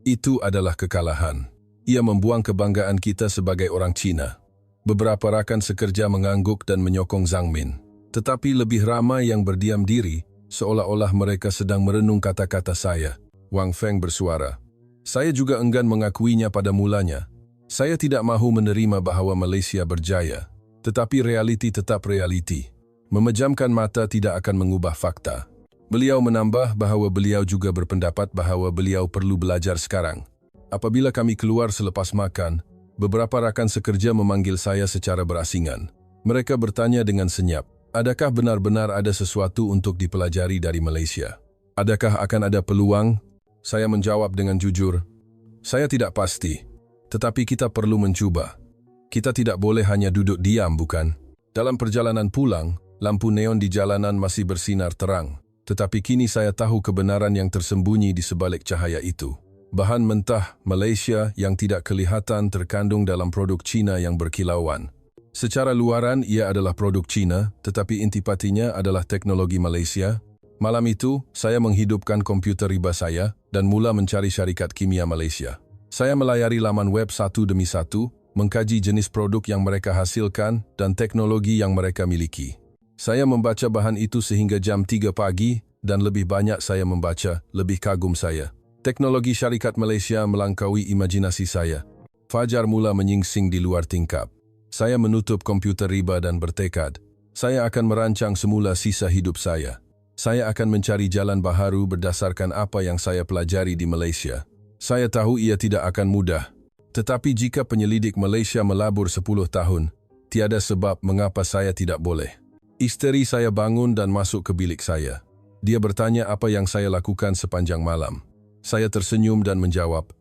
Itu adalah kekalahan. Ia membuang kebanggaan kita sebagai orang Cina. Beberapa rakan sekerja mengangguk dan menyokong Zhang Min. Tetapi lebih ramai yang berdiam diri, seolah-olah mereka sedang merenung kata-kata saya. Wang Feng bersuara. Saya juga enggan mengakuinya pada mulanya. Saya tidak mahu menerima bahawa Malaysia berjaya. Tetapi realiti tetap realiti. Memejamkan mata tidak akan mengubah fakta. Beliau menambah bahawa beliau juga berpendapat bahawa beliau perlu belajar sekarang. Apabila kami keluar selepas makan, beberapa rakan sekerja memanggil saya secara berasingan. Mereka bertanya dengan senyap, adakah benar-benar ada sesuatu untuk dipelajari dari Malaysia? Adakah akan ada peluang? Saya menjawab dengan jujur, saya tidak pasti. Tetapi kita perlu mencuba. Kita tidak boleh hanya duduk diam, bukan? Dalam perjalanan pulang, lampu neon di jalanan masih bersinar terang. Tetapi kini saya tahu kebenaran yang tersembunyi di sebalik cahaya itu. Bahan mentah Malaysia yang tidak kelihatan terkandung dalam produk Cina yang berkilauan. Secara luaran ia adalah produk Cina, tetapi intipatinya adalah teknologi Malaysia. Malam itu, saya menghidupkan komputer riba saya dan mula mencari syarikat kimia Malaysia. Saya melayari laman web satu demi satu, mengkaji jenis produk yang mereka hasilkan dan teknologi yang mereka miliki. Saya membaca bahan itu sehingga jam 3 pagi dan lebih banyak saya membaca, lebih kagum saya. Teknologi syarikat Malaysia melampaui imajinasi saya. Fajar mula menyingsing di luar tingkap. Saya menutup komputer riba dan bertekad. Saya akan merancang semula sisa hidup saya. Saya akan mencari jalan baharu berdasarkan apa yang saya pelajari di Malaysia. Saya tahu ia tidak akan mudah. Tetapi jika penyelidik Malaysia melabur 10 tahun, tiada sebab mengapa saya tidak boleh. Isteri saya bangun dan masuk ke bilik saya. Dia bertanya apa yang saya lakukan sepanjang malam. Saya tersenyum dan menjawab,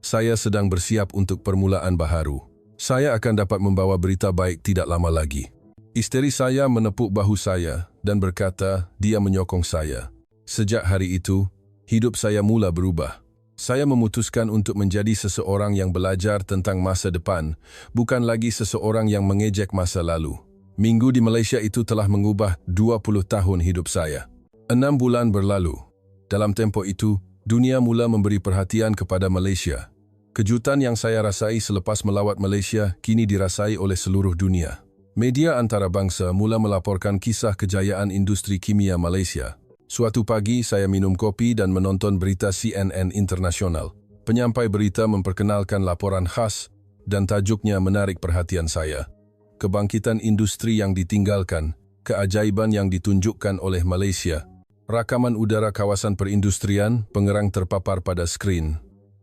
saya sedang bersiap untuk permulaan baharu. Saya akan dapat membawa berita baik tidak lama lagi. Isteri saya menepuk bahu saya dan berkata dia menyokong saya. Sejak hari itu, hidup saya mula berubah. Saya memutuskan untuk menjadi seseorang yang belajar tentang masa depan, bukan lagi seseorang yang mengejek masa lalu. Minggu di Malaysia itu telah mengubah 20 tahun hidup saya. 6 bulan berlalu. Dalam tempoh itu, dunia mula memberi perhatian kepada Malaysia. Kejutan yang saya rasai selepas melawat Malaysia kini dirasai oleh seluruh dunia. Media antarabangsa mula melaporkan kisah kejayaan industri kimia Malaysia. Suatu pagi saya minum kopi dan menonton berita CNN Internasional. Penyampai berita memperkenalkan laporan khas dan tajuknya menarik perhatian saya. Kebangkitan industri yang ditinggalkan, keajaiban yang ditunjukkan oleh Malaysia. Rakaman udara kawasan perindustrian, pengerang terpapar pada skrin.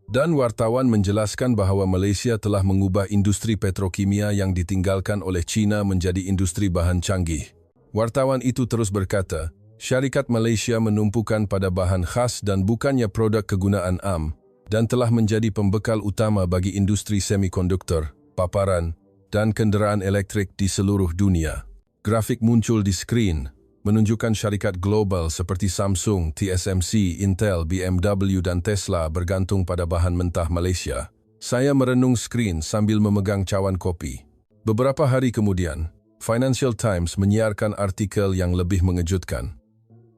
Dan wartawan menjelaskan bahawa Malaysia telah mengubah industri petrokimia yang ditinggalkan oleh China menjadi industri bahan canggih. Wartawan itu terus berkata, syarikat Malaysia menumpukan pada bahan khas dan bukannya produk kegunaan am, dan telah menjadi pembekal utama bagi industri semikonduktor, paparan, dan kenderaan elektrik di seluruh dunia. Grafik muncul di skrin, menunjukkan syarikat global seperti Samsung, TSMC, Intel, BMW dan Tesla bergantung pada bahan mentah Malaysia. Saya merenung skrin sambil memegang cawan kopi. Beberapa hari kemudian, Financial Times menyiarkan artikel yang lebih mengejutkan.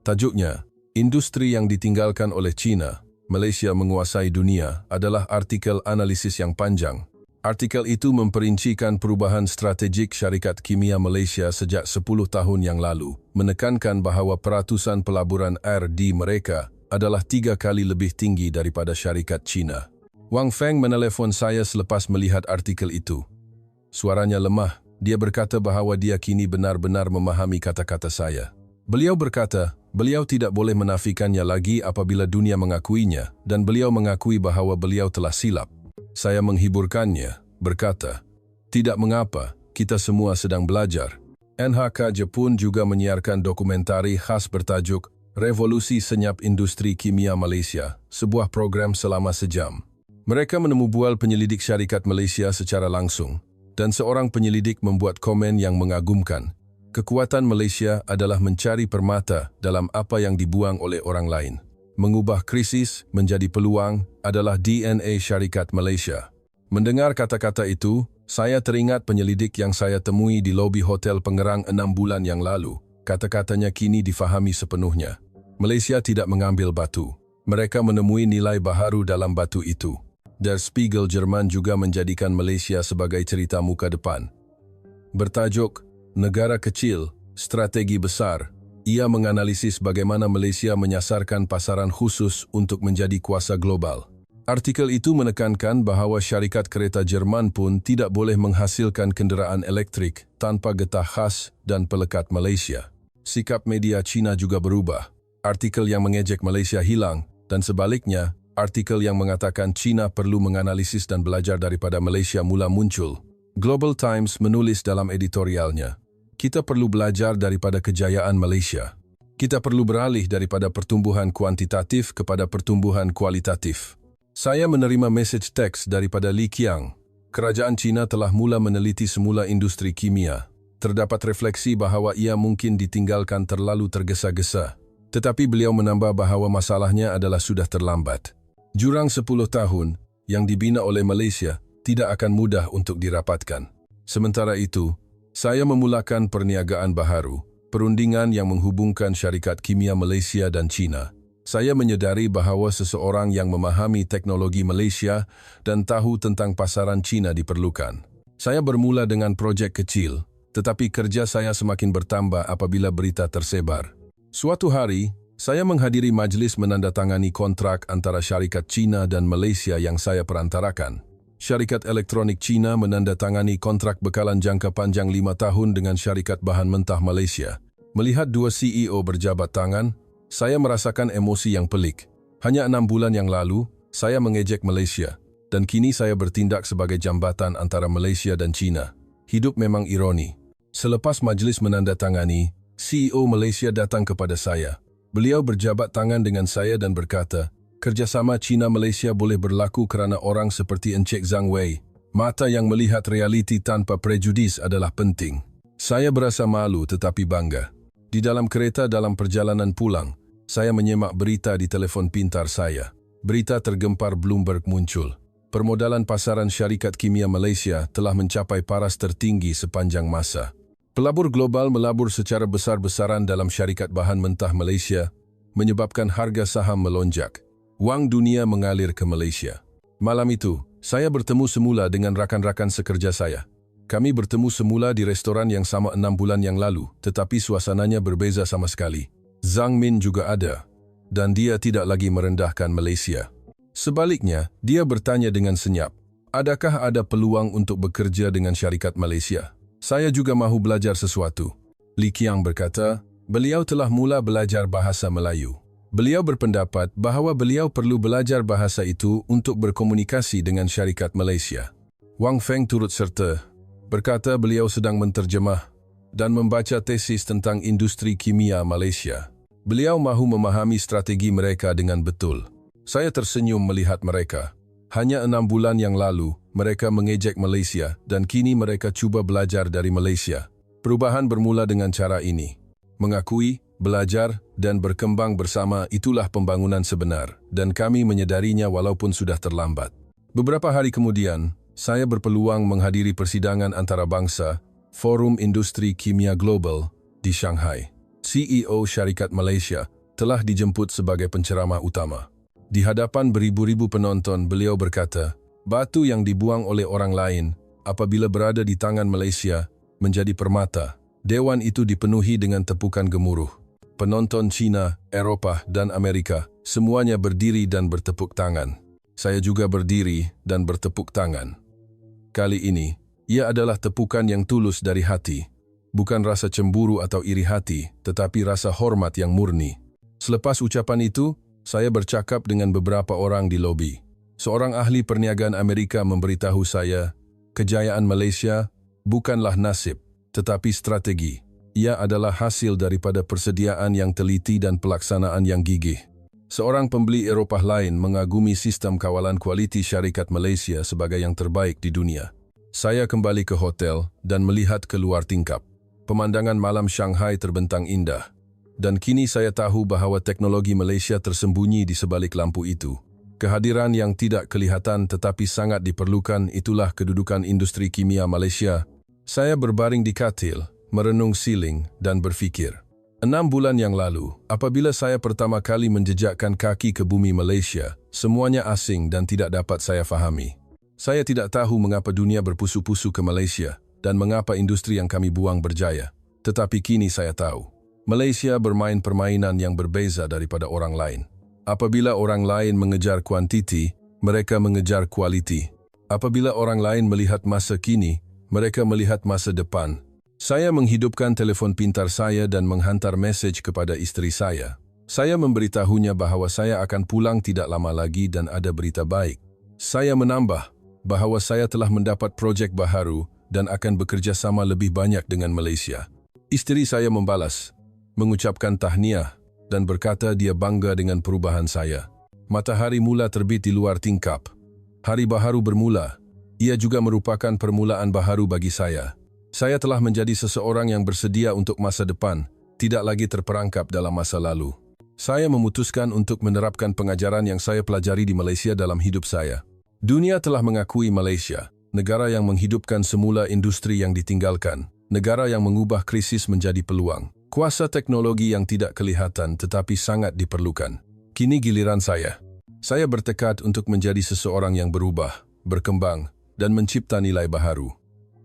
Tajuknya, Industri yang ditinggalkan oleh China, Malaysia menguasai dunia adalah artikel analisis yang panjang. Artikel itu memperincikan perubahan strategik syarikat kimia Malaysia sejak 10 tahun yang lalu, menekankan bahawa peratusan pelaburan air di mereka adalah 3 kali lebih tinggi daripada syarikat China. Wang Feng menelefon saya selepas melihat artikel itu. Suaranya lemah, dia berkata bahawa dia kini benar-benar memahami kata-kata saya. Beliau berkata, beliau tidak boleh menafikannya lagi apabila dunia mengakuinya, dan beliau mengakui bahawa beliau telah silap. Saya menghiburkannya, berkata, tidak mengapa, kita semua sedang belajar. NHK Jepun juga menyiarkan dokumentari khas bertajuk Revolusi Senyap Industri Kimia Malaysia, sebuah program selama sejam. Mereka menemubual penyelidik syarikat Malaysia secara langsung, dan seorang penyelidik membuat komen yang mengagumkan. Kekuatan Malaysia adalah mencari permata dalam apa yang dibuang oleh orang lain. Mengubah krisis menjadi peluang adalah DNA syarikat Malaysia. Mendengar kata-kata itu, saya teringat penyelidik yang saya temui di lobi Hotel Pengerang 6 bulan yang lalu. Kata-katanya kini difahami sepenuhnya. Malaysia tidak mengambil batu. Mereka menemui nilai baharu dalam batu itu. Der Spiegel Jerman juga menjadikan Malaysia sebagai cerita muka depan. Bertajuk, Negara Kecil, Strategi Besar. Ia menganalisis bagaimana Malaysia menyasarkan pasaran khusus untuk menjadi kuasa global. Artikel itu menekankan bahawa syarikat kereta Jerman pun tidak boleh menghasilkan kenderaan elektrik tanpa getah khas dan pelekat Malaysia. Sikap media China juga berubah. Artikel yang mengejek Malaysia hilang, dan sebaliknya, artikel yang mengatakan China perlu menganalisis dan belajar daripada Malaysia mula muncul. Global Times menulis dalam editorialnya, kita perlu belajar daripada kejayaan Malaysia. Kita perlu beralih daripada pertumbuhan kuantitatif kepada pertumbuhan kualitatif. Saya menerima message teks daripada Li Qiang. Kerajaan China telah mula meneliti semula industri kimia. Terdapat refleksi bahawa ia mungkin ditinggalkan terlalu tergesa-gesa. Tetapi beliau menambah bahawa masalahnya adalah sudah terlambat. Jurang 10 tahun yang dibina oleh Malaysia tidak akan mudah untuk dirapatkan. Sementara itu, saya memulakan perniagaan baharu, perundingan yang menghubungkan syarikat kimia Malaysia dan China. Saya menyedari bahawa seseorang yang memahami teknologi Malaysia dan tahu tentang pasaran China diperlukan. Saya bermula dengan projek kecil, tetapi kerja saya semakin bertambah apabila berita tersebar. Suatu hari, saya menghadiri majlis menandatangani kontrak antara syarikat China dan Malaysia yang saya perantarakan. Syarikat elektronik China menandatangani kontrak bekalan jangka panjang 5 tahun dengan syarikat bahan mentah Malaysia. Melihat dua CEO berjabat tangan, saya merasakan emosi yang pelik. Hanya 6 bulan yang lalu, saya mengejek Malaysia, dan kini saya bertindak sebagai jambatan antara Malaysia dan China. Hidup memang ironi. Selepas majlis menandatangani, CEO Malaysia datang kepada saya. Beliau berjabat tangan dengan saya dan berkata, kerjasama China-Malaysia boleh berlaku kerana orang seperti Encik Zhang Wei. Mata yang melihat realiti tanpa prejudis adalah penting. Saya berasa malu tetapi bangga. Di dalam kereta dalam perjalanan pulang, saya menyemak berita di telefon pintar saya. Berita tergempar Bloomberg muncul. Permodalan pasaran syarikat kimia Malaysia telah mencapai paras tertinggi sepanjang masa. Pelabur global melabur secara besar-besaran dalam syarikat bahan mentah Malaysia, menyebabkan harga saham melonjak. Wang dunia mengalir ke Malaysia. Malam itu, Saya bertemu semula dengan rakan-rakan sekerja saya. Kami bertemu semula di restoran yang sama 6 bulan yang lalu, tetapi suasananya berbeza sama sekali. Zhang Min juga ada, dan dia tidak lagi merendahkan Malaysia. Sebaliknya, dia bertanya dengan senyap, adakah ada peluang untuk bekerja dengan syarikat Malaysia? Saya juga mahu belajar sesuatu. Li Qiang berkata, beliau telah mula belajar bahasa Melayu. Beliau berpendapat bahawa beliau perlu belajar bahasa itu untuk berkomunikasi dengan syarikat Malaysia. Wang Feng turut serta, berkata beliau sedang menterjemah dan membaca tesis tentang industri kimia Malaysia. Beliau mahu memahami strategi mereka dengan betul. Saya tersenyum melihat mereka. Hanya 6 bulan yang lalu, mereka mengejek Malaysia dan kini mereka cuba belajar dari Malaysia. Perubahan bermula dengan cara ini. Mengakui, belajar, dan berkembang bersama itulah pembangunan sebenar, dan kami menyadarinya walaupun sudah terlambat. Beberapa hari kemudian, saya berpeluang menghadiri persidangan antarabangsa Forum Industri Kimia Global di Shanghai. CEO syarikat Malaysia telah dijemput sebagai penceramah utama. Di hadapan beribu-ribu penonton, beliau berkata, batu yang dibuang oleh orang lain apabila berada di tangan Malaysia menjadi permata. Dewan itu dipenuhi dengan tepukan gemuruh. Penonton China, Eropah, dan Amerika semuanya berdiri dan bertepuk tangan. Saya juga berdiri dan bertepuk tangan. Kali ini, ia adalah tepukan yang tulus dari hati. Bukan rasa cemburu atau iri hati, tetapi rasa hormat yang murni. Selepas ucapan itu, saya bercakap dengan beberapa orang di lobi. Seorang ahli perniagaan Amerika memberitahu saya, kejayaan Malaysia bukanlah nasib, tetapi strategi. Ia adalah hasil daripada persediaan yang teliti dan pelaksanaan yang gigih. Seorang pembeli Eropah lain mengagumi sistem kawalan kualiti syarikat Malaysia sebagai yang terbaik di dunia. Saya kembali ke hotel dan melihat keluar tingkap. Pemandangan malam Shanghai terbentang indah. Dan kini saya tahu bahawa teknologi Malaysia tersembunyi di sebalik lampu itu. Kehadiran yang tidak kelihatan tetapi sangat diperlukan itulah kedudukan industri kimia Malaysia. Saya berbaring di katil, merenung siling dan berfikir. 6 bulan yang lalu, apabila saya pertama kali menjejakkan kaki ke bumi Malaysia, semuanya asing dan tidak dapat saya fahami. Saya tidak tahu mengapa dunia berpusu-pusu ke Malaysia dan mengapa industri yang kami buang berjaya. Tetapi kini saya tahu, Malaysia bermain permainan yang berbeza daripada orang lain. Apabila orang lain mengejar kuantiti, mereka mengejar kualiti. Apabila orang lain melihat masa kini, mereka melihat masa depan. Saya menghidupkan telefon pintar saya dan menghantar mesej kepada isteri saya. Saya memberitahunya bahawa saya akan pulang tidak lama lagi dan ada berita baik. Saya menambah bahawa saya telah mendapat projek baharu dan akan bekerja sama lebih banyak dengan Malaysia. Isteri saya membalas, mengucapkan tahniah dan berkata dia bangga dengan perubahan saya. Matahari mula terbit di luar tingkap. Hari baharu bermula. Ia juga merupakan permulaan baharu bagi saya. Saya telah menjadi seseorang yang bersedia untuk masa depan, tidak lagi terperangkap dalam masa lalu. Saya memutuskan untuk menerapkan pengajaran yang saya pelajari di Malaysia dalam hidup saya. Dunia telah mengakui Malaysia, negara yang menghidupkan semula industri yang ditinggalkan, negara yang mengubah krisis menjadi peluang. Kuasa teknologi yang tidak kelihatan tetapi sangat diperlukan. Kini giliran saya. Saya bertekad untuk menjadi seseorang yang berubah, berkembang, dan mencipta nilai baharu.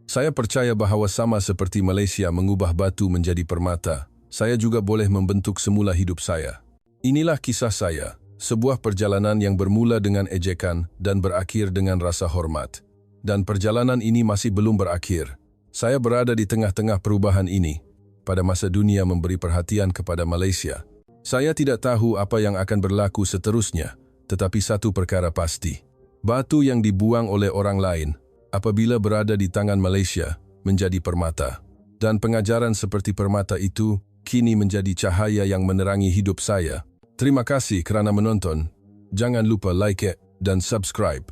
Saya percaya bahawa sama seperti Malaysia mengubah batu menjadi permata, saya juga boleh membentuk semula hidup saya. Inilah kisah saya, sebuah perjalanan yang bermula dengan ejekan dan berakhir dengan rasa hormat. Dan perjalanan ini masih belum berakhir. Saya berada di tengah-tengah perubahan ini, pada masa dunia memberi perhatian kepada Malaysia. Saya tidak tahu apa yang akan berlaku seterusnya, tetapi satu perkara pasti. Batu yang dibuang oleh orang lain, apabila berada di tangan Malaysia, menjadi permata. Dan pengajaran seperti permata itu, kini menjadi cahaya yang menerangi hidup saya. Terima kasih kerana menonton. Jangan lupa like dan subscribe.